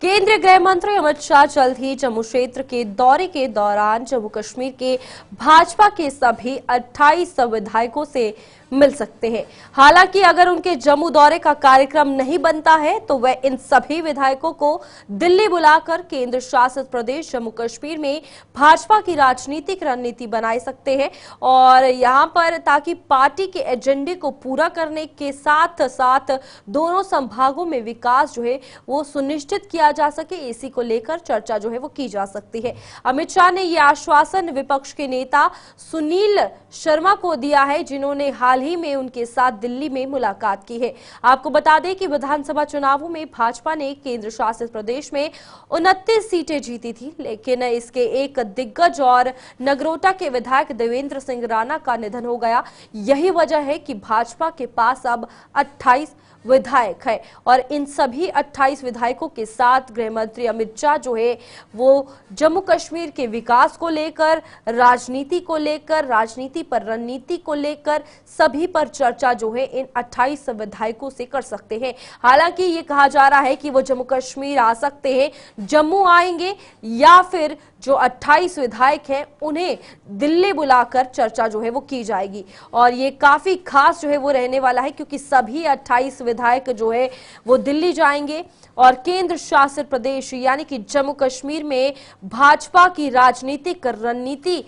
केंद्रीय गृह मंत्री अमित शाह जल्द ही जम्मू क्षेत्र के दौरे के दौरान जम्मू कश्मीर के भाजपा के सभी 28 विधायकों से मिल सकते हैं। हालांकि अगर उनके जम्मू दौरे का कार्यक्रम नहीं बनता है तो वह इन सभी विधायकों को दिल्ली बुलाकर केंद्र शासित प्रदेश जम्मू कश्मीर में भाजपा की राजनीतिक रणनीति बना सकते हैं और यहां पर ताकि पार्टी के एजेंडे को पूरा करने के साथ साथ दोनों संभागों में विकास जो है वो सुनिश्चित किया जा सके, इसी को लेकर चर्चा जो है वो की जा सकती है। अमित शाह ने यह आश्वासन विपक्ष के नेता सुनील शर्मा को दिया है, जिन्होंने हाल ही में उनके साथ दिल्ली में मुलाकात की है। आपको बता दें कि विधानसभा चुनावों में भाजपा ने केंद्र शासित प्रदेश में 29 सीटें जीती थी, लेकिन इसके एक दिग्गज और नगरोटा के विधायक देवेंद्र सिंह राणा का निधन हो गया। यही वजह है कि भाजपा के पास अब 28 विधायक है और इन सभी 28 विधायकों के साथ गृह मंत्री अमित शाह जो है वो जम्मू कश्मीर के विकास को लेकर, राजनीति को लेकर, राजनीति पर रणनीति को लेकर सभी पर चर्चा जो है इन 28 विधायकों से कर सकते हैं। हालांकि ये कहा जा रहा है कि वो जम्मू कश्मीर आ सकते हैं, जम्मू आएंगे या फिर जो 28 विधायक हैं उन्हें दिल्ली बुलाकर चर्चा जो है वो की जाएगी और ये काफी खास जो है वो रहने वाला है, क्योंकि सभी 28 विधायक जो है वो दिल्ली जाएंगे और केंद्र शासित प्रदेश यानी कि जम्मू कश्मीर में भाजपा की राजनीतिक रणनीति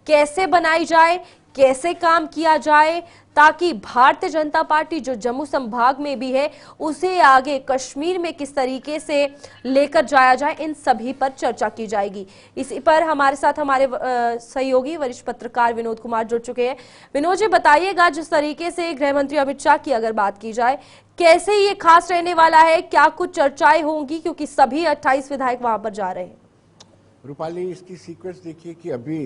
कैसे बनाई जाए, कैसे काम किया जाए ताकि भारतीय जनता पार्टी जो जम्मू संभाग में भी है उसे आगे कश्मीर में किस तरीके से लेकर जाया जाए, इन सभी पर चर्चा की जाएगी। इसी पर हमारे साथ हमारे सहयोगी वरिष्ठ पत्रकार विनोद कुमार जुड़ चुके हैं। विनोद जी, बताइएगा जिस तरीके से गृह मंत्री अमित शाह की अगर बात की जाए, कैसे ये खास रहने वाला है, क्या कुछ चर्चाएं होंगी क्योंकि सभी 28 विधायक वहां पर जा रहे हैं? रूपाली, इसकी सीक्वेंस देखिए कि अभी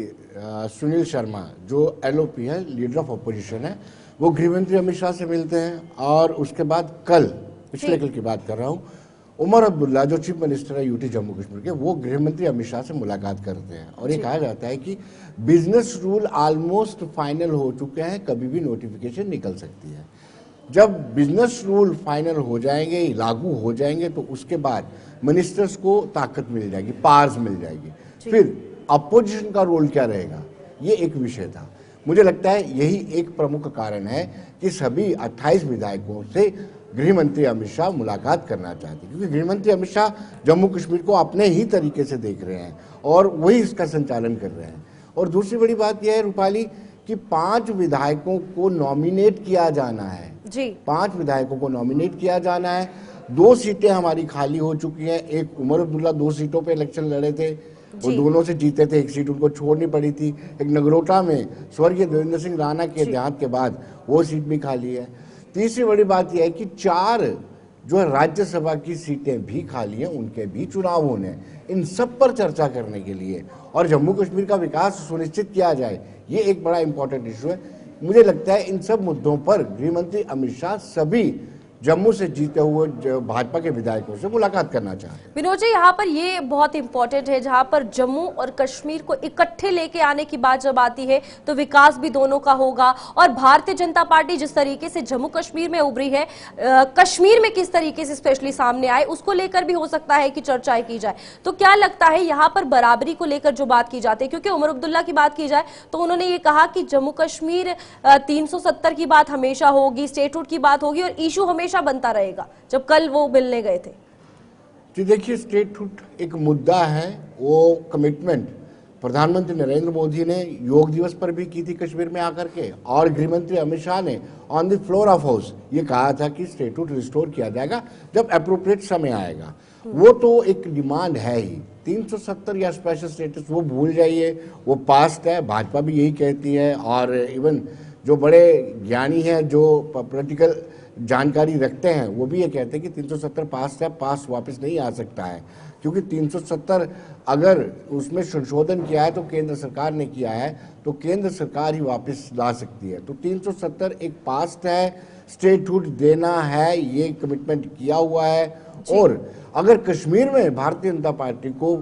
सुनील शर्मा जो एलओपी है, लीडर ऑफ अपोजिशन है, वो गृहमंत्री अमित शाह से मिलते हैं और उसके बाद पिछले कल की बात कर रहा हूँ, उमर अब्दुल्ला जो चीफ मिनिस्टर है यूटी जम्मू कश्मीर के, वो गृहमंत्री अमित शाह से मुलाकात करते हैं और ये कहा जाता है कि बिजनेस रूल ऑलमोस्ट फाइनल हो चुके हैं, कभी भी नोटिफिकेशन निकल सकती है। जब बिजनेस रूल फाइनल हो जाएंगे, लागू हो जाएंगे, तो उसके बाद मिनिस्टर्स को ताकत मिल जाएगी, पावर्स मिल जाएगी। फिर अपोजिशन का रोल क्या रहेगा, ये एक विषय था। मुझे लगता है यही एक प्रमुख कारण है कि सभी 28 विधायकों से गृह मंत्री अमित शाह मुलाकात करना चाहते हैं, क्योंकि गृह मंत्री अमित शाह जम्मू कश्मीर को अपने ही तरीके से देख रहे हैं और वही इसका संचालन कर रहे हैं। और दूसरी बड़ी बात यह है रूपाली कि 5 विधायकों को नॉमिनेट किया जाना है जी। 5 विधायकों को नॉमिनेट किया जाना है। 2 सीटें हमारी खाली हो चुकी हैं। एक उमर अब्दुल्ला 2 सीटों पे इलेक्शन लड़े थे, वो दोनों से जीते थे, एक सीट उनको छोड़नी पड़ी थी। एक नगरोटा में स्वर्गीय देवेंद्र सिंह राणा के देहांत के बाद वो सीट भी खाली है। तीसरी बड़ी बात यह है कि 4 जो है राज्यसभा की सीटें भी खाली हैं, उनके भी चुनाव होने हैं। इन सब पर चर्चा करने के लिए और जम्मू कश्मीर का विकास सुनिश्चित किया जाए, ये एक बड़ा इंपॉर्टेंट इशू है। मुझे लगता है इन सब मुद्दों पर गृह मंत्री अमित शाह सभी जम्मू से जीते हुए भाजपा के विधायकों से मुलाकात करना चाहते हैं। विनोद जी, यहाँ पर ये बहुत इंपॉर्टेंट है, जहाँ पर जम्मू और कश्मीर को इकट्ठे लेके आने की बात जब आती है तो विकास भी दोनों का होगा और भारतीय जनता पार्टी जिस तरीके से जम्मू कश्मीर में उभरी है, कश्मीर में किस तरीके से स्पेशली सामने आए, उसको लेकर भी हो सकता है कि चर्चाएं की जाए। तो क्या लगता है यहाँ पर बराबरी को लेकर जो बात की जाती है, क्योंकि उमर अब्दुल्ला की बात की जाए तो उन्होंने ये कहा कि जम्मू कश्मीर 370 की बात हमेशा होगी, स्टेटहुड की बात होगी और इशू हमेशा बनता रहेगा, जब कल वो मिलने गए थे। जी देखिए, स्टेटहुड एक मुद्दा है, वो कमिटमेंट प्रधानमंत्री नरेंद्र मोदी ने योग दिवस पर भी की थी कश्मीर में आकर के, और गृह मंत्री अमित शाह ने on the floor of house ये कहा था कि स्टेटहुड रिस्टोर किया जाएगा जब अप्रोप्रिएट समय आएगा। वो तो एक डिमांड है ही। 370 या स्पेशल स्टेटस वो भूल जाइए, वो पास्ट है, भाजपा भी यही कहती है और इवन जो बड़े ज्ञानी हैं, जो पॉलिटिकल जानकारी रखते हैं, वो भी ये कहते हैं कि 370 पास है, पास वापस नहीं आ सकता है, क्योंकि 370 अगर उसमें संशोधन किया है तो केंद्र सरकार ने किया है, तो केंद्र सरकार ही वापस ला सकती है। तो 370 एक पास्ट है, स्टेटहुड देना है, ये कमिटमेंट किया हुआ है। और अगर कश्मीर में भारतीय जनता पार्टी को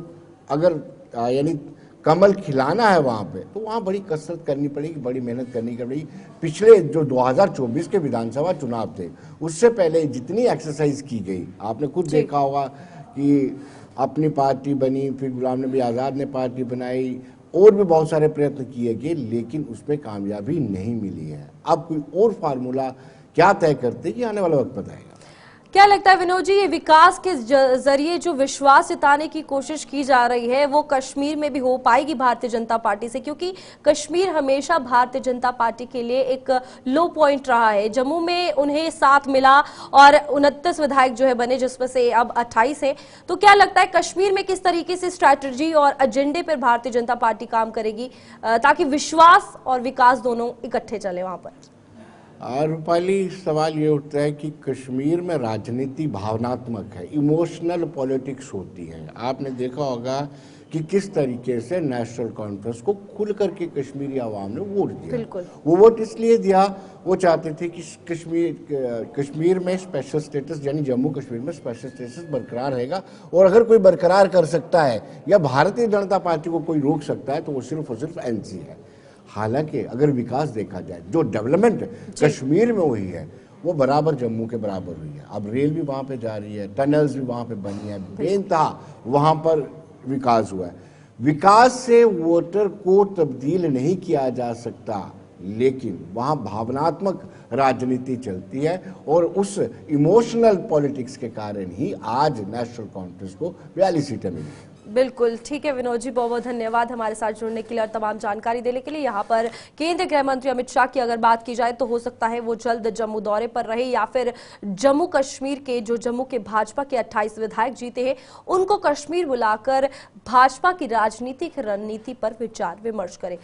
अगर यानी कमल खिलाना है वहां पे, तो वहां बड़ी कसरत करनी पड़ेगी, बड़ी मेहनत करनी पड़ेगी। पिछले जो 2024 के विधानसभा चुनाव थे, उससे पहले जितनी एक्सरसाइज की गई, आपने खुद देखा होगा कि अपनी पार्टी बनी, फिर गुलाम नबी आज़ाद ने पार्टी बनाई, और भी बहुत सारे प्रयत्न किए गए, लेकिन उसमें कामयाबी नहीं मिली है। अब कोई और फार्मूला क्या तय करते कि आने वाला वक्त बताएगा। क्या लगता है विनोद जी, ये विकास के जरिए जो विश्वास जताने की कोशिश की जा रही है वो कश्मीर में भी हो पाएगी भारतीय जनता पार्टी से? क्योंकि कश्मीर हमेशा भारतीय जनता पार्टी के लिए एक लो पॉइंट रहा है। जम्मू में उन्हें साथ मिला और 29 विधायक जो है बने, जिसमें से अब 28 है। तो क्या लगता है कश्मीर में किस तरीके से स्ट्रैटेजी और एजेंडे पर भारतीय जनता पार्टी काम करेगी ताकि विश्वास और विकास दोनों इकट्ठे चले वहां पर? रूपाली, सवाल ये उठता है कि कश्मीर में राजनीति भावनात्मक है, इमोशनल पॉलिटिक्स होती है। आपने देखा होगा कि किस तरीके से नेशनल कॉन्फ्रेंस को खुल करके कश्मीरी आवाम ने वोट दिया। वो वोट इसलिए दिया, वो चाहते थे कि कश्मीर में स्पेशल स्टेटस, यानी जम्मू कश्मीर में स्पेशल स्टेटस बरकरार रहेगा, और अगर कोई बरकरार कर सकता है या भारतीय जनता पार्टी को कोई रोक सकता है तो वो सिर्फ और सिर्फ एनसी है। हालांकि अगर विकास देखा जाए, जो डेवलपमेंट कश्मीर में हुई है वो बराबर जम्मू के बराबर हुई है। अब रेल भी वहां पे जा रही है, टनल्स भी वहां पे बनी है, बेनतहा वहां पर विकास हुआ है। विकास से वोटर को तब्दील नहीं किया जा सकता, लेकिन वहां भावनात्मक राजनीति चलती है, और उस इमोशनल पॉलिटिक्स के कारण ही आज नेशनल कॉन्फ्रेंस को 42 सीटें मिली। बिल्कुल ठीक है विनोद जी, बहुत बहुत धन्यवाद हमारे साथ जुड़ने के लिए और तमाम जानकारी देने के लिए। यहाँ पर केंद्रीय गृह मंत्री अमित शाह की अगर बात की जाए तो हो सकता है वो जल्द जम्मू दौरे पर रहे, या फिर जम्मू कश्मीर के जो जम्मू के भाजपा के 28 विधायक जीते हैं उनको कश्मीर बुलाकर भाजपा की राजनीतिक रणनीति पर विचार विमर्श करें।